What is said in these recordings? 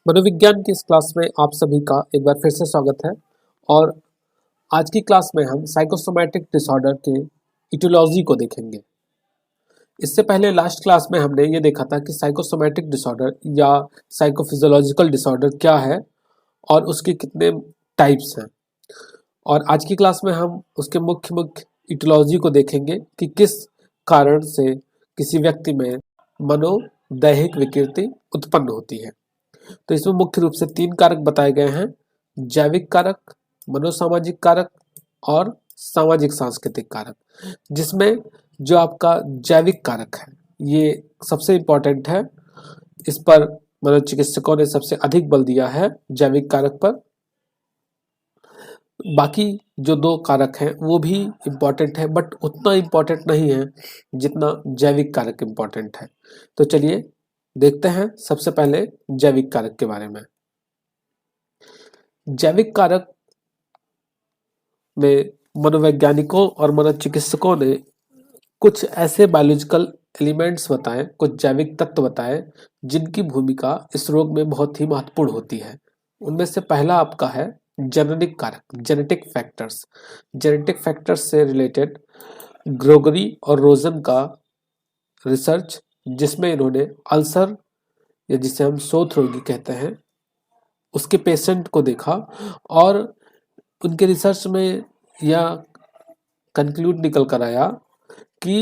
मनोविज्ञान की इस क्लास में आप सभी का एक बार फिर से स्वागत है। और आज की क्लास में हम साइकोसोमैटिक डिसऑर्डर के इटियोलॉजी को देखेंगे। इससे पहले लास्ट क्लास में हमने ये देखा था कि साइकोसोमैटिक डिसऑर्डर या साइकोफिजियोलॉजिकल डिसऑर्डर क्या है और उसके कितने टाइप्स हैं। और आज की क्लास में हम उसके मुख्य मुख्य इटियोलॉजी को देखेंगे कि किस कारण से किसी व्यक्ति में मनोदैहिक विकृति उत्पन्न होती है। तो इसमें मुख्य रूप से 3 कारक बताए गए हैं: जैविक कारक, मनोसामाजिक कारक और सामाजिक सांस्कृतिक कारक। जिसमें जो आपका जैविक कारक है ये सबसे इम्पोर्टेंट है। इस पर मनोचिकित्सकों ने सबसे अधिक बल दिया है, जैविक कारक पर। बाकी जो 2 कारक हैं वो भी इम्पोर्टेंट है, बट उतना इम्पोर्टेंट नहीं है जितना जैविक कारक इम्पोर्टेंट है। तो चलिए देखते हैं सबसे पहले जैविक कारक के बारे में। जैविक कारक में मनोवैज्ञानिकों और मनोचिकित्सकों ने कुछ ऐसे बायोलॉजिकल एलिमेंट्स बताए, कुछ जैविक तत्व बताए जिनकी भूमिका इस रोग में बहुत ही महत्वपूर्ण होती है। उनमें से पहला आपका है जेनेटिक कारक, जेनेटिक फैक्टर्स। जेनेटिक फैक्टर्स से रिलेटेड ग्रोगरी और रोजन का रिसर्च, जिसमें इन्होंने अल्सर या जिसे हम शोथ रोगी कहते हैं उसके पेशेंट को देखा और उनके रिसर्च में यह कंक्लूड निकल कर आया कि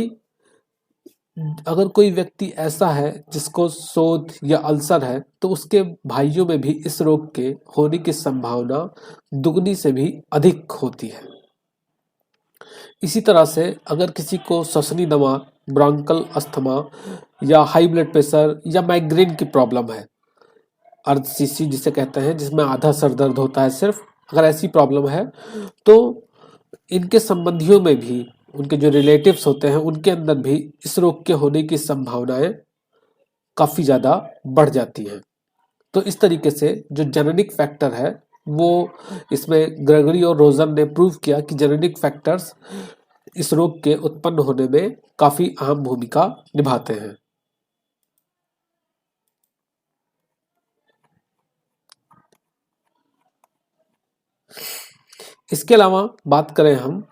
अगर कोई व्यक्ति ऐसा है जिसको शोथ या अल्सर है तो उसके भाइयों में भी इस रोग के होने की संभावना दुगनी से भी अधिक होती है। इसी तरह से अगर किसी को श्वसनी दमा, ब्रोंकल अस्थमा या हाई ब्लड प्रेशर या माइग्रेन की प्रॉब्लम है, अर्धशीशी जिसे कहते हैं, जिसमें आधा सर दर्द होता है सिर्फ, अगर ऐसी प्रॉब्लम है तो इनके संबंधियों में भी, उनके जो रिलेटिव्स होते हैं उनके अंदर भी इस रोग के होने की संभावनाएं काफ़ी ज़्यादा बढ़ जाती हैं। तो इस तरीके से जो जेनेटिक फैक्टर है वो, इसमें ग्रेगरी और रोजन ने प्रूव किया कि जेनेटिक फैक्टर्स इस रोग के उत्पन्न होने में काफ़ी अहम भूमिका निभाते हैं। इसके अलावा बात करें हम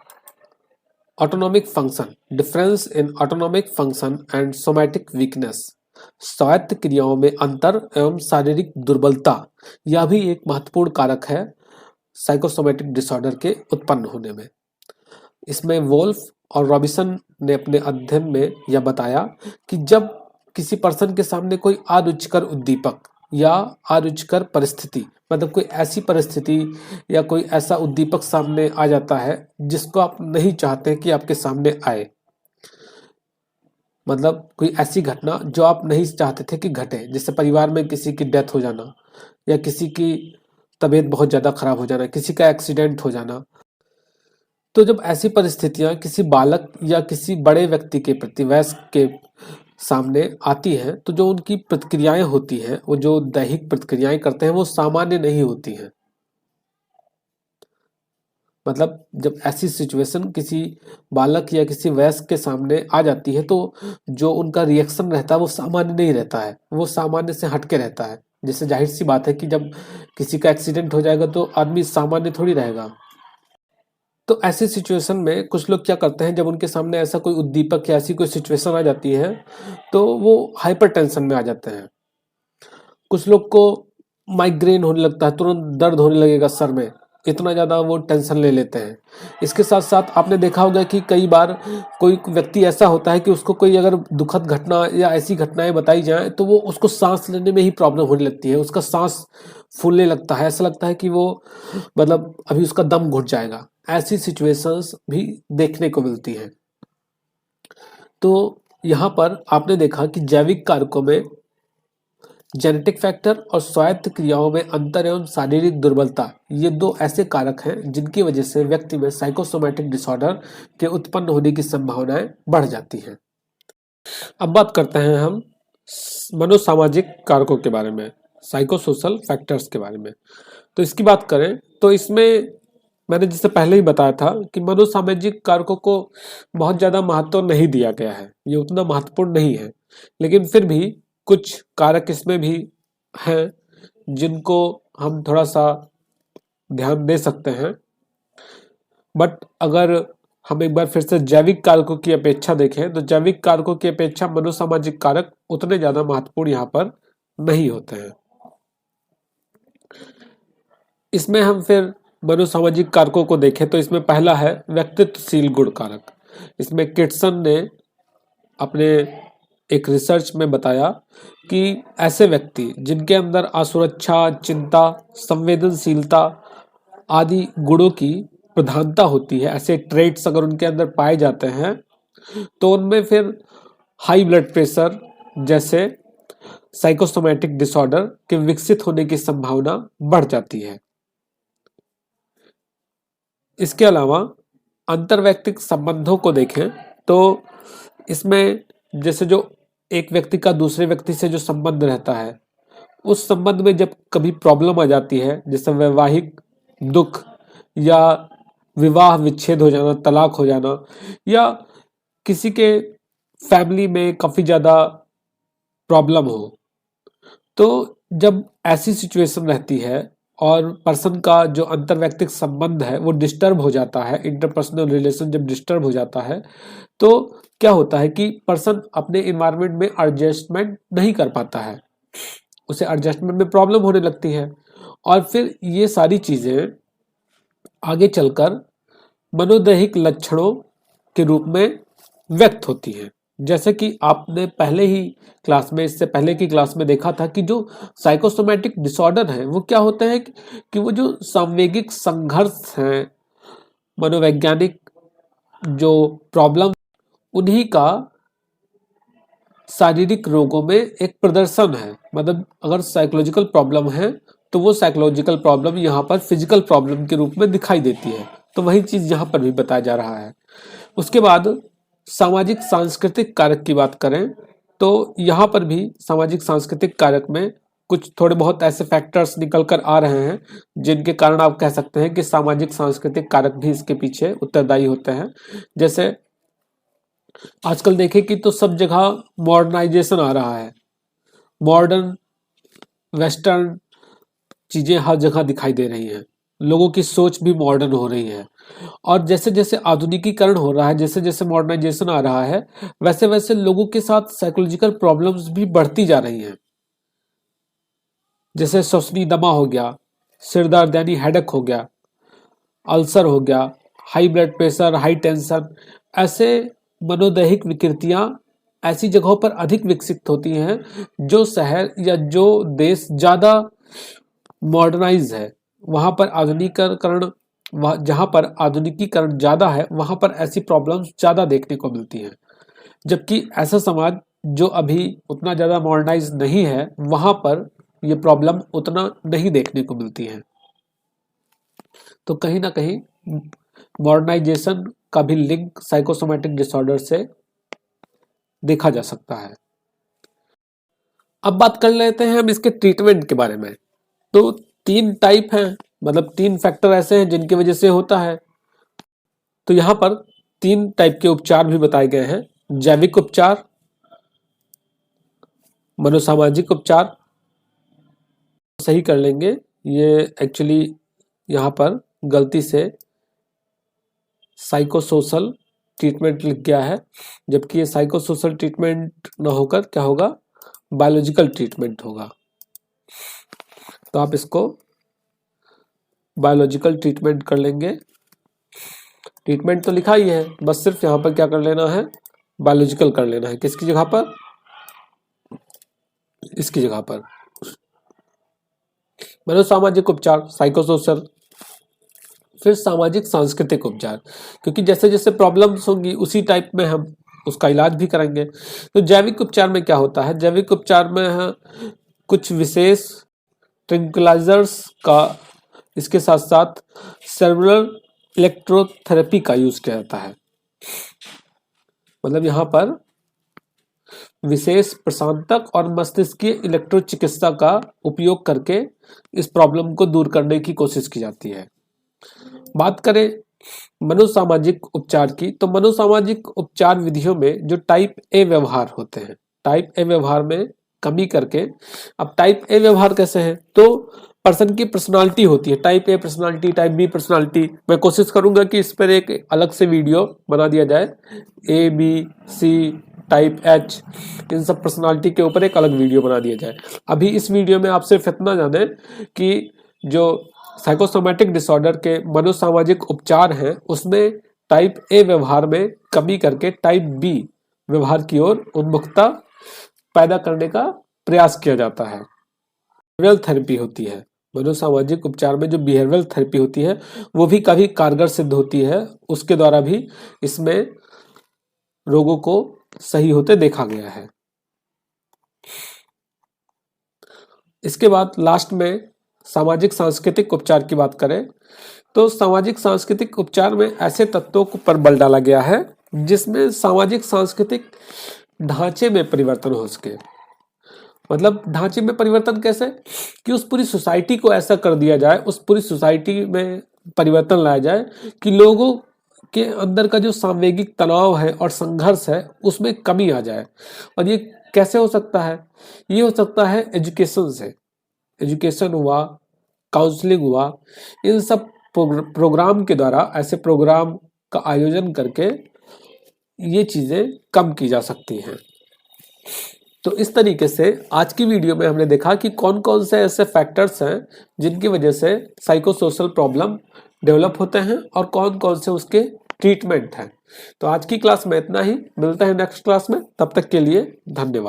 autonomic function, difference in autonomic function and somatic weakness, स्वायत्त क्रियाओं में अंतर एवं शारीरिक दुर्बलता, यह भी एक महत्वपूर्ण कारक है साइकोसोमैटिक डिसऑर्डर के उत्पन्न होने में। इसमें वोल्फ और रॉबिसन ने अपने अध्ययन में यह बताया कि जब किसी पर्सन के सामने कोई अरुचिकर उद्दीपक या अरुचिकर परिस्थिति, मतलब कोई ऐसी परिस्थिति या कोई ऐसा उद्दीपक सामने आ जाता है जिसको आप नहीं चाहते कि आपके सामने आए, मतलब कोई ऐसी घटना जो आप नहीं चाहते थे कि घटे, जैसे परिवार में किसी की डेथ हो जाना या किसी की तबीयत बहुत ज़्यादा खराब हो जाना, किसी का एक्सीडेंट हो जाना। तो जब ऐसी परिस्थितियां किसी बालक या किसी बड़े व्यक्ति के प्रति, वयस्क के सामने आती हैं, तो जो उनकी प्रतिक्रियाएं होती हैं, वो जो दैहिक प्रतिक्रियाएं करते हैं वो सामान्य नहीं होती हैं। मतलब जब ऐसी सिचुएशन किसी बालक या किसी वयस्क के सामने आ जाती है तो जो उनका रिएक्शन रहता है वो सामान्य नहीं रहता है, वो सामान्य से हटके रहता है। जैसे जाहिर सी बात है कि जब किसी का एक्सीडेंट हो जाएगा तो आदमी सामान्य थोड़ी रहेगा। तो ऐसी सिचुएशन में कुछ लोग क्या करते हैं, जब उनके सामने ऐसा कोई उद्दीपक या ऐसी कोई सिचुएशन आ जाती है तो वो हाइपर टेंशन में आ जाते हैं। कुछ लोग को माइग्रेन होने लगता है, तुरंत दर्द होने लगेगा सर में, इतना ज़्यादा वो टेंशन ले लेते हैं। इसके साथ साथ आपने देखा होगा कि कई बार कोई व्यक्ति ऐसा होता है कि उसको कोई अगर दुखद घटना या ऐसी घटनाएं बताई जाएं तो वो उसको सांस लेने में ही प्रॉब्लम होने लगती है, उसका सांस फूलने लगता है, ऐसा लगता है कि वो मतलब अभी उसका दम घुट जाएगा। ऐसी सिचुएशंस भी देखने को मिलती हैं। तो यहाँ पर आपने देखा कि जैविक कारकों में जेनेटिक फैक्टर और स्वायत्त क्रियाओं में अंतर एवं शारीरिक दुर्बलता, ये 2 ऐसे कारक हैं जिनकी वजह से व्यक्ति में साइकोसोमैटिक डिसऑर्डर के उत्पन्न होने की संभावनाएं बढ़ जाती हैं। अब बात करते हैं हम मनोसामाजिक कारकों के बारे में, साइकोसोशल फैक्टर्स के बारे में। तो इसकी बात करें तो इसमें मैंने जिससे पहले ही बताया था कि मनोसामाजिक कारकों को बहुत ज़्यादा महत्व नहीं दिया गया है, ये उतना महत्वपूर्ण नहीं है, लेकिन फिर भी कुछ कारक इसमें भी हैं जिनको हम थोड़ा सा ध्यान दे सकते हैं। बट अगर हम एक बार फिर से जैविक कारकों की अपेक्षा देखें तो जैविक कारकों की अपेक्षा मनोसामाजिक कारक उतने ज्यादा महत्वपूर्ण यहाँ पर नहीं होते हैं। इसमें हम फिर मनोसामाजिक कारकों को देखें तो इसमें पहला है व्यक्तित्वशील गुण कारक। इसमें किटसन ने अपने एक रिसर्च में बताया कि ऐसे व्यक्ति जिनके अंदर असुरक्षा, चिंता, संवेदनशीलता आदि गुणों की प्रधानता होती है, ऐसे ट्रेट्स अगर उनके अंदर पाए जाते हैं तो उनमें फिर हाई ब्लड प्रेशर जैसे साइकोसोमैटिक डिसऑर्डर के विकसित होने की संभावना बढ़ जाती है। इसके अलावा अंतर्वैयक्तिक संबंधों को देखें तो इसमें जैसे जो एक व्यक्ति का दूसरे व्यक्ति से जो संबंध रहता है, उस संबंध में जब कभी प्रॉब्लम आ जाती है, जैसे वैवाहिक दुख या विवाह विच्छेद हो जाना, तलाक हो जाना, या किसी के फैमिली में काफी ज्यादा प्रॉब्लम हो, तो जब ऐसी सिचुएशन रहती है और पर्सन का जो अंतर्वैयक्तिक संबंध है वो डिस्टर्ब हो जाता है, इंटरपर्सनल रिलेशन जब डिस्टर्ब हो जाता है, तो क्या होता है कि पर्सन अपने इन्वायरमेंट में एडजस्टमेंट नहीं कर पाता है, उसे एडजस्टमेंट में प्रॉब्लम होने लगती है और फिर ये सारी चीजें आगे चलकर मनोदैहिक लक्षणों के रूप में व्यक्त होती हैं। जैसे कि आपने पहले ही क्लास में, इससे पहले की क्लास में देखा था कि जो साइकोसोमैटिक डिसऑर्डर है वो क्या होते हैं कि वो जो सांवेगिक संघर्ष हैं, मनोवैज्ञानिक जो प्रॉब्लम, उन्हीं का शारीरिक रोगों में एक प्रदर्शन है। मतलब अगर साइकोलॉजिकल प्रॉब्लम है तो वो साइकोलॉजिकल प्रॉब्लम यहाँ पर फिजिकल प्रॉब्लम के रूप में दिखाई देती है, तो वही चीज यहाँ पर भी बताया जा रहा है। उसके बाद सामाजिक सांस्कृतिक कारक की बात करें तो यहाँ पर भी सामाजिक सांस्कृतिक कारक में कुछ थोड़े बहुत ऐसे फैक्टर्स निकल कर आ रहे हैं जिनके कारण आप कह सकते हैं कि सामाजिक सांस्कृतिक कारक भी इसके पीछे उत्तरदायी होते हैं। जैसे आजकल देखें कि तो सब जगह मॉडर्नाइजेशन आ रहा है, मॉडर्न वेस्टर्न चीजें हर जगह दिखाई दे रही हैं, लोगों की सोच भी मॉडर्न हो रही है और जैसे जैसे आधुनिकीकरण हो रहा है, जैसे जैसे मॉडर्नाइजेशन आ रहा है, वैसे वैसे लोगों के साथ साइकोलॉजिकल प्रॉब्लम्स भी बढ़ती जा रही हैं। जैसे श्वसनी दमा हो गया, सिरदर्द यानी हेडेक हो गया, अल्सर हो गया, high blood pressure, high tension, ऐसे मनोदैहिक विकृतियां ऐसी जगहों पर अधिक विकसित होती हैं जो शहर या जो देश ज्यादा मॉडर्नाइज है, वहां पर आधुनिकीकरण, जहां पर आधुनिकीकरण ज्यादा है वहां पर ऐसी प्रॉब्लम्स ज्यादा देखने को मिलती हैं। जबकि ऐसा समाज जो अभी उतना ज्यादा मॉडर्नाइज नहीं है वहां पर ये प्रॉब्लम उतना नहीं देखने को मिलती है। तो कहीं ना कहीं मॉडर्नाइजेशन का भी लिंक साइकोसोमैटिक डिसऑर्डर से देखा जा सकता है। अब बात कर लेते हैं हम इसके ट्रीटमेंट के बारे में। तो 3 टाइप हैं, मतलब 3 फैक्टर ऐसे हैं जिनकी वजह से होता है। तो यहाँ पर 3 टाइप के उपचार भी बताए गए हैं, जैविक उपचार, मनोसामाजिक उपचार। सही कर लेंगे, ये एक्चुअली यहाँ पर गलती से साइकोसोशल ट्रीटमेंट लिख गया है, जबकि ये साइकोसोशल ट्रीटमेंट ना होकर क्या होगा, बायोलॉजिकल ट्रीटमेंट होगा। तो आप इसको बायोलॉजिकल ट्रीटमेंट कर लेंगे। ट्रीटमेंट तो लिखा ही है, बस सिर्फ यहाँ पर क्या कर लेना है, बायोलॉजिकल कर लेना है। किसकी जगह पर, इसकी जगह पर। मनोसामाजिक उपचार साइकोसोशल, फिर सामाजिक सांस्कृतिक उपचार, क्योंकि जैसे जैसे प्रॉब्लम्स होंगी उसी टाइप में हम उसका इलाज भी करेंगे। तो जैविक उपचार में क्या होता है, जैविक उपचार में है कुछ विशेष ट्रैंक्विलाइजर्स का, इसके साथ साथ सेरेब्रल इलेक्ट्रोथेरेपी का यूज किया जाता है। मतलब यहाँ पर विशेष प्रशांतक और मस्तिष्कीय इलेक्ट्रो चिकित्सा का उपयोग करके इस प्रॉब्लम को दूर करने की कोशिश की जाती है। बात करें मनोसामाजिक उपचार की, तो मनोसामाजिक उपचार विधियों में जो टाइप ए व्यवहार होते हैं, टाइप ए व्यवहार में कमी करके, अब टाइप ए व्यवहार कैसे है, तो पर्सन की पर्सनालिटी होती है, type A personality, type B personality. मैं कोशिश करूंगा कि इस पर एक अलग से वीडियो बना दिया जाए, A B C type H, इन सब पर्सनालिटी के ऊपर एक अलग वीडियो बना दिया जाए। अभी इस वीडियो में आप सिर्फ इतना जाने कि जो साइकोसोमैटिक डिसऑर्डर के मनोसामाजिक उपचार हैं उसमें टाइप ए व्यवहार में कमी करके टाइप बी व्यवहार की ओर उन्मुखता पैदा करने का प्रयास किया जाता है। बिहेवियरल थेरेपी होती है, मनोसामाजिक उपचार में जो बिहेवियरल थेरेपी होती है वो भी काफी कारगर सिद्ध होती है, उसके द्वारा भी इसमें रोगों को सही होते देखा गया है। इसके बाद लास्ट में सामाजिक सांस्कृतिक उपचार की बात करें तो सामाजिक सांस्कृतिक उपचार में ऐसे तत्वों पर बल डाला गया है जिसमें सामाजिक सांस्कृतिक ढांचे में परिवर्तन हो सके। मतलब ढांचे में परिवर्तन कैसे, कि उस पूरी सोसाइटी को ऐसा कर दिया जाए, उस पूरी सोसाइटी में परिवर्तन लाया जाए कि लोगों के अंदर का जो सांवेगिक तनाव है और संघर्ष है उसमें कमी आ जाए। और ये कैसे हो सकता है, ये हो सकता है एजुकेशन से। एजुकेशन हुआ, काउंसलिंग हुआ, इन सब प्रोग्राम के द्वारा, ऐसे प्रोग्राम का आयोजन करके ये चीजें कम की जा सकती हैं। तो इस तरीके से आज की वीडियो में हमने देखा कि कौन कौन से ऐसे फैक्टर्स हैं जिनकी वजह से साइकोसोशल प्रॉब्लम डेवलप होते हैं और कौन कौन से उसके ट्रीटमेंट हैं। तो आज की क्लास में इतना ही, मिलते हैं नेक्स्ट क्लास में, तब तक के लिए धन्यवाद।